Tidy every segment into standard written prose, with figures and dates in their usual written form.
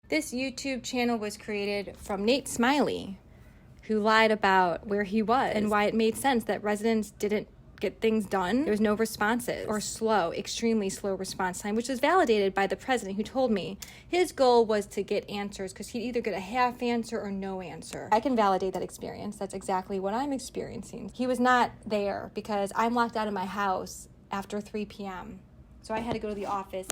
This YouTube channel was created from Nate Smiley, who lied about where he was and why it made sense that residents didn't get things done. There was no responses or slow, extremely slow response time, which was validated by the president, who told me his goal was to get answers because he'd either get a half answer or no answer. I can validate that experience. That's exactly what I'm experiencing. He was not there because I'm locked out of my house after 3 p.m. So I had to go to the office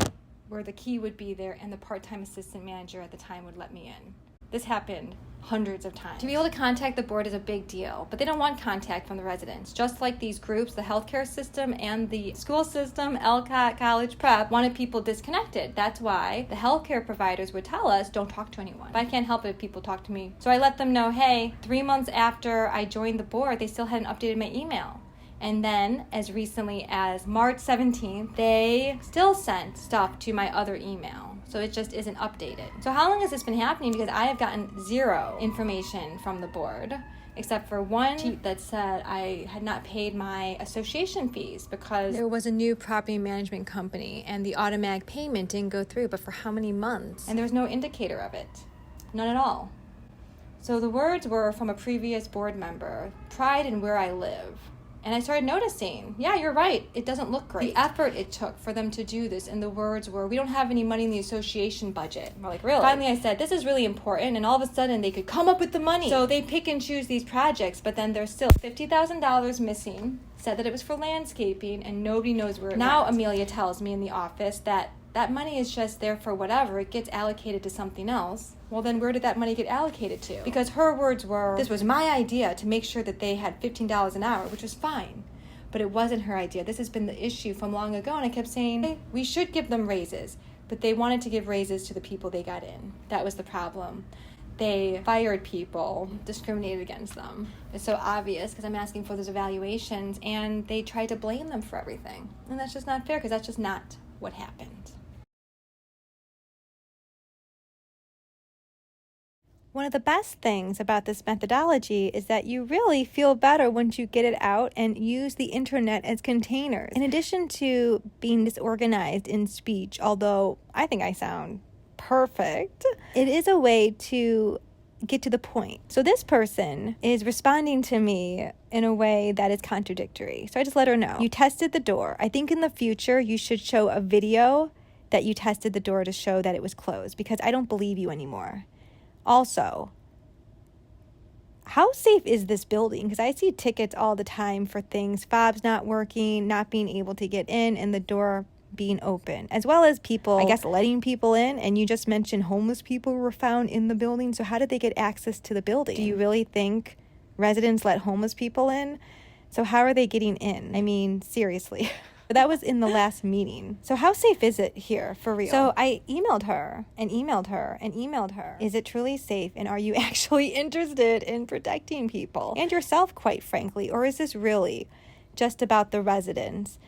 where the key would be there and the part-time assistant manager at the time would let me in. This happened hundreds of times. To be able to contact the board is a big deal, but they don't want contact from the residents. Just like these groups, the healthcare system and the school system, LCOT, college prep, wanted people disconnected. That's why the healthcare providers would tell us, don't talk to anyone. But I can't help it if people talk to me. So I let them know, hey, 3 months after I joined the board, they still hadn't updated my email. And then, as recently as March 17th, they still sent stuff to my other email. So it just isn't updated. So how long has this been happening? Because I have gotten zero information from the board, except for one sheet that said I had not paid my association fees because there was a new property management company and the automatic payment didn't go through, but for how many months? And there was no indicator of it. None at all. So the words were from a previous board member, pride in where I live. And I started noticing, yeah, you're right, it doesn't look great. The effort it took for them to do this, and the words were, we don't have any money in the association budget. We're like, really? Finally, I said, this is really important, and all of a sudden, they could come up with the money. So they pick and choose these projects, but then there's still $50,000 missing, said that it was for landscaping, and nobody knows where it went. Now Amelia tells me in the office that money is just there for whatever, it gets allocated to something else. Well, then where did that money get allocated to? Because her words were, this was my idea to make sure that they had $15 an hour, which was fine. But it wasn't her idea. This has been the issue from long ago, and I kept saying, hey, we should give them raises. But they wanted to give raises to the people they got in. That was the problem. They fired people, discriminated against them. It's so obvious because I'm asking for those evaluations, and they tried to blame them for everything. And that's just not fair because that's just not what happened. One of the best things about this methodology is that you really feel better once you get it out and use the internet as containers. In addition to being disorganized in speech, although I think I sound perfect, it is a way to get to the point. So this person is responding to me in a way that is contradictory. So I just let her know. You tested the door. I think in the future you should show a video that you tested the door to show that it was closed because I don't believe you anymore. Also, how safe is this building? Because I see tickets all the time for things, fobs not working, not being able to get in, and the door being open, as well as people, I guess, letting people in. And you just mentioned homeless people were found in the building. So how did they get access to the building? Do you really think residents let homeless people in? So how are they getting in? I mean, seriously. That was in the last meeting. So how safe is it here, for real? So I emailed her and emailed her and emailed her. Is it truly safe? And are you actually interested in protecting people and yourself, quite frankly? Or is this really just about the residents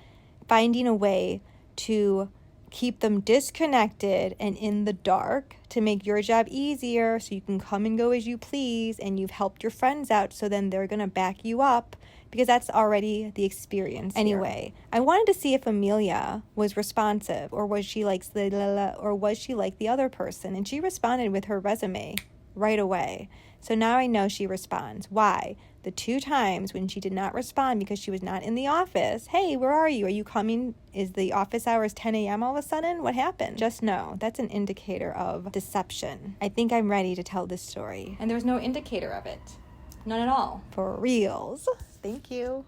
finding a way to keep them disconnected and in the dark to make your job easier so you can come and go as you please and you've helped your friends out so then they're going to back you up? Because that's already the experience. Anyway, I wanted to see if Amelia was responsive, or was she like or was she like the other person? And she responded with her resume right away. So now I know she responds. Why? The 2 times when she did not respond because she was not in the office. Hey, where are you? Are you coming? Is the office hours 10 a.m. all of a sudden? What happened? Just know that's an indicator of deception. I think I'm ready to tell this story. And there was no indicator of it. None at all. For reals. Thank you.